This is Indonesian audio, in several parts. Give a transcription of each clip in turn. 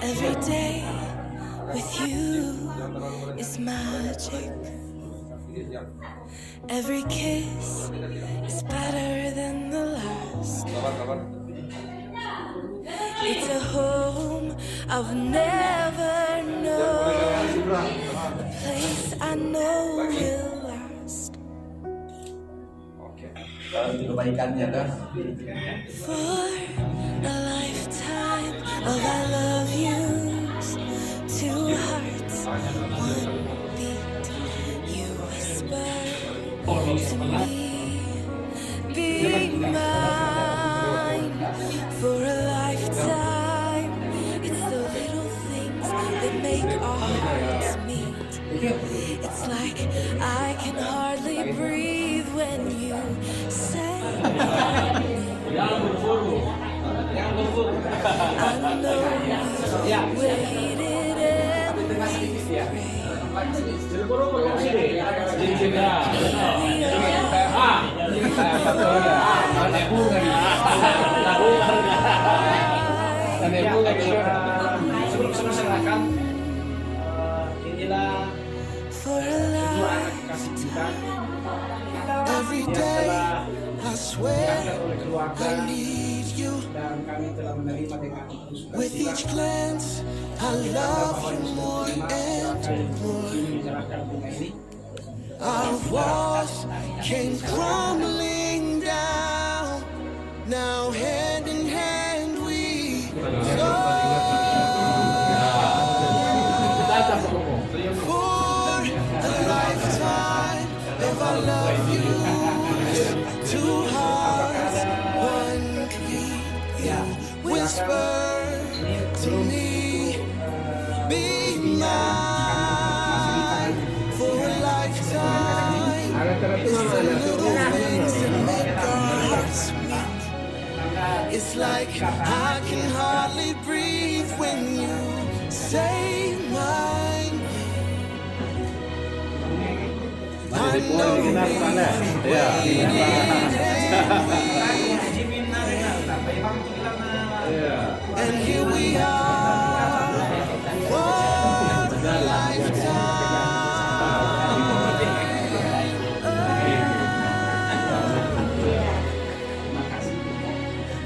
Every day with you is magic. Every kiss is better than the last. It's a home I've never known, a place I know will last. For a lifetime of I love yous, two hearts, one beat. You whisper to me, be mine. For a lifetime, it's the little things that make our hearts meet. It's like I can hardly breathe when you say I know you waited for a lifetime. Every day I swear I need you. With each glance I love you more and more. Our walls came crumbling down. Now hand in hand we go. For a lifetime if I love you, two hearts, one beat. You whisper to me, be mine. For a lifetime, it's the little things that make our hearts meet. It's like I can hardly breathe when you say my name. I know you waited and here we are, one lifetime.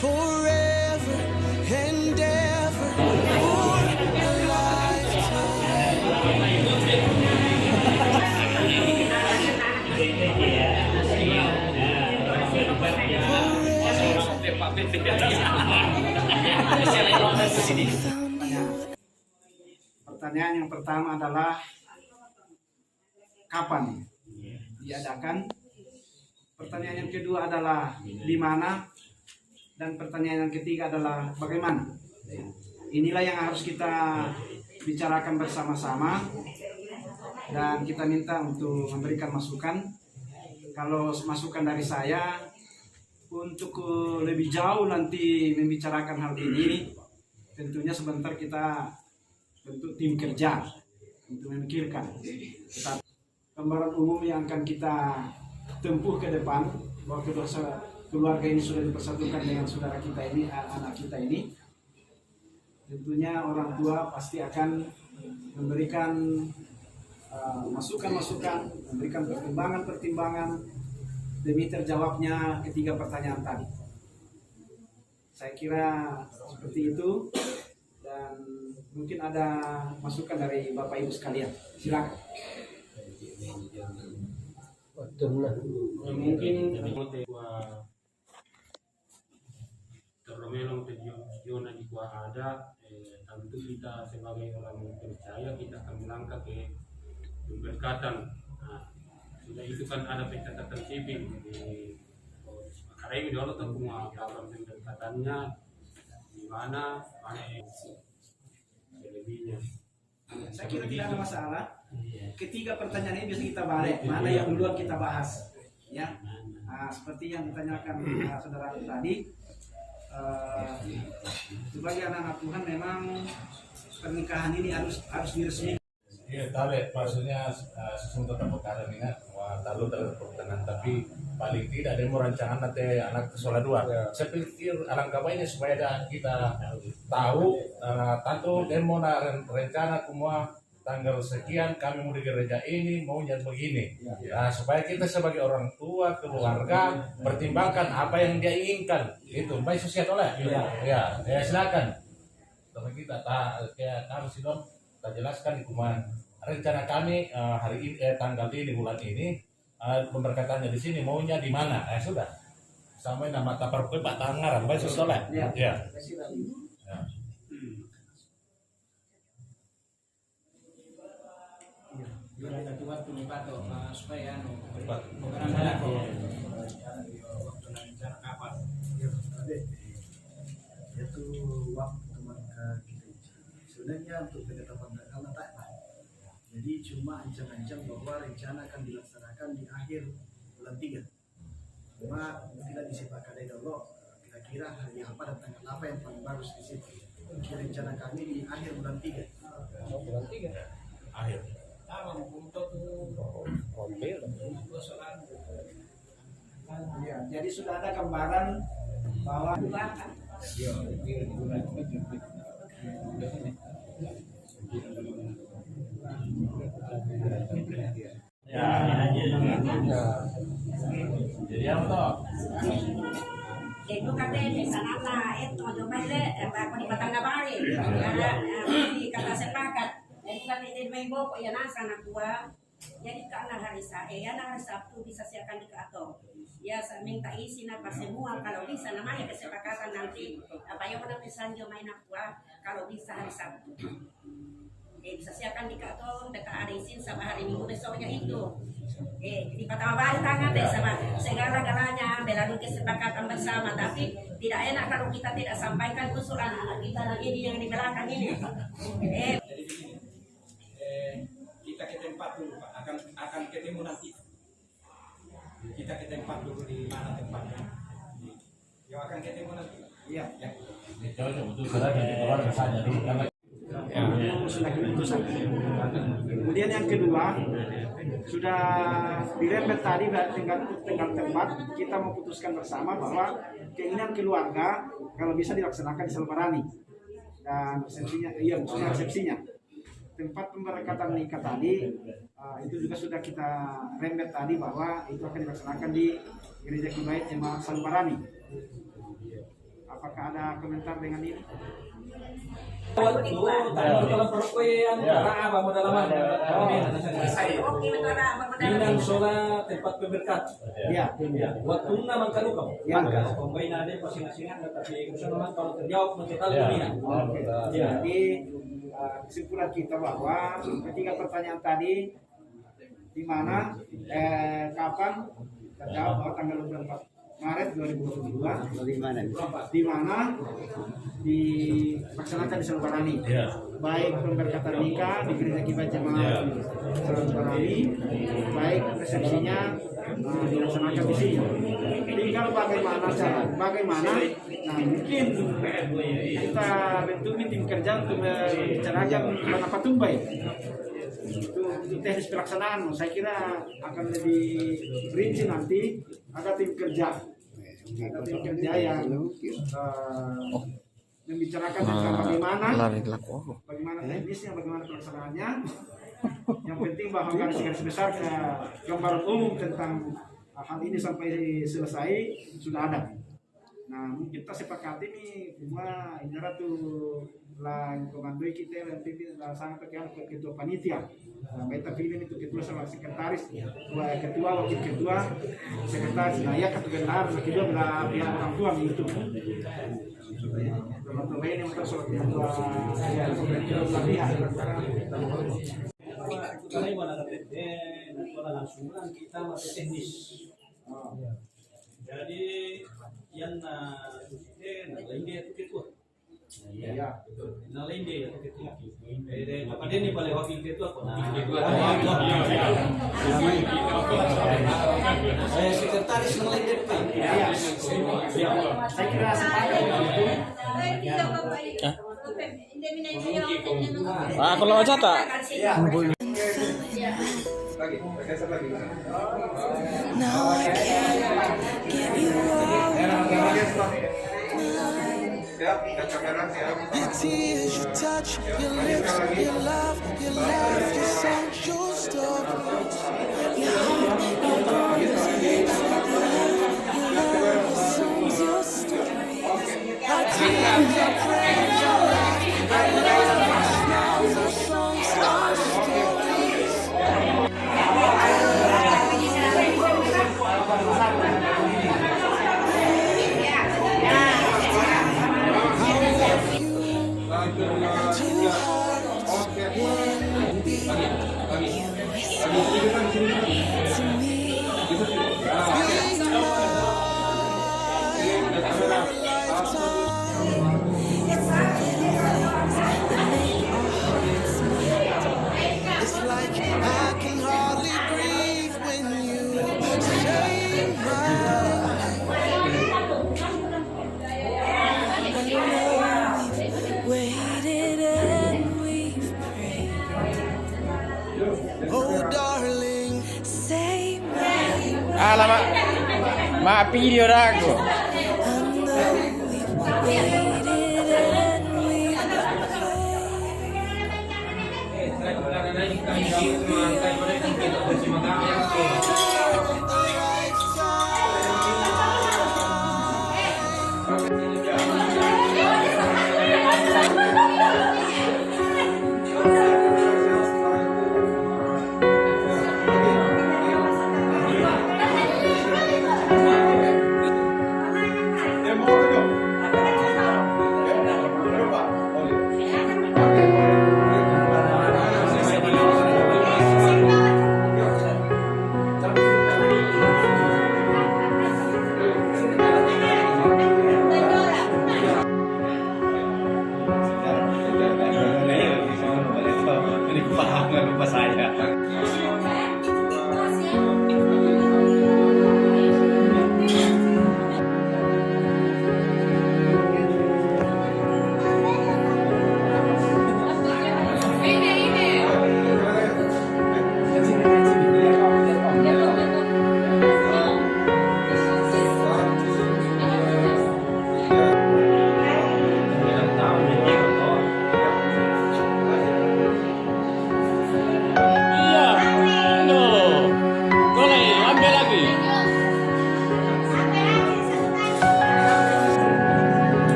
Forever and ever, for a lifetime. Pertanyaan yang pertama adalah kapan diadakan? Pertanyaan yang kedua adalah di mana? Dan pertanyaan yang ketiga adalah bagaimana? Inilah yang harus kita bicarakan bersama-sama dan kita minta untuk memberikan masukan. Kalau masukan dari saya untuk lebih jauh nanti membicarakan hal ini, tentunya sebentar kita bentuk tim kerja untuk memikirkan gambaran umum yang akan kita tempuh ke depan, bahwa keluarga ini sudah dipersatukan dengan saudara kita ini, anak kita ini. Tentunya orang tua pasti akan memberikan masukan-masukan, memberikan pertimbangan-pertimbangan demi terjawabnya ketiga pertanyaan tadi. Saya kira seperti itu, dan mungkin ada masukan dari Bapak Ibu sekalian. Silakan. Mungkin termelong tujuan di ada, tentu kita sebagai orang percaya kita akan melangkah ke pemberkatan. Nah, sudah itu kan ada pencatatan sipil di Akaremi dulu tuh semua program pemberkatannya di mana selebihnya. Saya kira tidak ada masalah. Ketiga pertanyaan ini bisa kita balik, mana yang duluan kita bahas, ya. Nah, seperti yang ditanyakan saudara tadi, sebagai anak-anak Tuhan memang pernikahan ini harus diresmikan. Iya, tahu maksudnya sesuatu perkara ini kan, tahu dalam pertengahan tapi paling tidak demo rancangan nanti anak sekolah 2. Saya pikir alangkah baiknya supaya kita tahu tentu demo rencana semua tanggal sekian kami mau di gereja ini maunya begini. Nah, supaya kita sebagai orang tua keluarga pertimbangkan apa yang dia inginkan. Itu baik sosial oleh. Ya, silakan. Tapi kita kayak harus dong kita jelaskan hukuman rencana kami hari ini tanggal ini bulan ini pemberkatannya di sini maunya di mana sudah sampai nama tapar Pak Tangaran baik sesuai ya. Ada tuan punya patok supaya itu waktu mereka sebenarnya untuk penetapan tanggal tak apa. Jadi cuma ancang-ancang bahwa rencana akan dilaksanakan di akhir bulan 3. Cuma tidak disepakati dulu kira-kira hari apa dan tanggal apa yang paling bagus di situ. Rencana kami di akhir bulan 3. bulan 3 Akhir. Ya, jadi sudah ada gambaran bahwa Jadi apa toh? Itu katanya di sana lah, itu coba deh, aku di Batanggabari, di kata sepakat, jadi kan di Minggu ya nasa anak gua, jadi karena hari Sabtu bisa siapkan di kantor, ya saya minta izin apa semua, kalau bisa namanya kesepakatan nanti, apa yang mana misalnya main gua, kalau bisa hari Sabtu. Bisa siapkan di kantor, dekat hari izin sama hari Minggu besoknya itu. Di Batanggabari tangan deh sama segala-galanya melalui kesepakatan bersama, tapi tidak enak kalau kita tidak sampaikan usulan anak kita ini yang di belakang ini. Kita ke tempat dulu Pak, akan ketemu nanti. Kita ke tempat dulu di mana tempatnya. Yang akan ketemu nanti. Iya. Cocok betul saja di keluarga saja dulu karena sudah keputusan. Kemudian yang kedua sudah dirembet tadi tinggal tempat kita memutuskan bersama bahwa keinginan keluarga kalau bisa dilaksanakan di Salbarani dan resepsinya tempat pemberkatan nikah tadi itu juga sudah kita rembet tadi bahwa itu akan dilaksanakan di Gereja Kibait Jemaat Salbarani. Apakah ada komentar dengan ini? Minang sola tempat peberkat. Ya. Waktu naman kalu kamu. Maka combine ada masing-masingan tapi kemudian kalau terjawab mencetak dunia. Jadi kesimpulan kita bahwa ketiga pertanyaan tadi di mana kapan terjawab bahwa tanggal 24 Maret 2022 di mana dilaksanakan di Salbarani, baik pemberkatan nikah di Gereja Kibait Jemaat Salbarani, baik resepsinya dilaksanakan di sini. Tinggal bagaimana cara, nah mungkin kita bentuk tim kerja untuk membicarakan mana patumbai itu teknis pelaksanaan. Saya kira akan lebih rinci nanti ada tim kerja yang membicarakan tentang bagaimana teknisnya, bagaimana pelaksanaannya. Yang penting bahwa garis besar gambaran umum tentang hal ini sampai selesai sudah ada. Nah, kita sepakati nih cuma indra tuh lah komandoi kita yang pimpin sangat terkait ketua panitia. Kita pilih itu ketua sama sekretaris, ketua wakil ketua, sekretaris. Nah, ya ketua benar, kedua belah pihak orang tua itu. Teman-teman ini untuk soal ketua pelatihan. Kami langsung kita masih teknis. Jadi yang lain dia itu ketua. Ya, betul. Lain dia itu ketua. Apa dia nih paling wakil ketua kok? Saya sekretaris yang lain dia. Saya kira sepakat itu. Kalau Kalau cata. Now I can't get you out of my mind. Your tears, your touch, your lips, your love, your laugh, your songs, your stories. Your heart, your bones, your lips, your love, your songs, your stories. Our tears, our prayers, our life, our love, our smiles, our songs, our stories. Two hearts, one beat. You whisper to me, be mine for a lifetime. It's the little things that make our hearts meet. It's like I can hardly breathe when you say my name. Waited and we've prayed. Oh darling, say my Alamak, mak video dah aku. I know we've waited and we've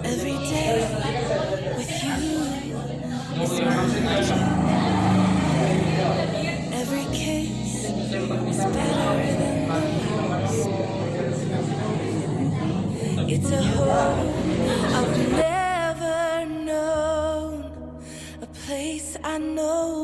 every day with you is magic. Every kiss is better than the last. It's a home I've never known, a place I know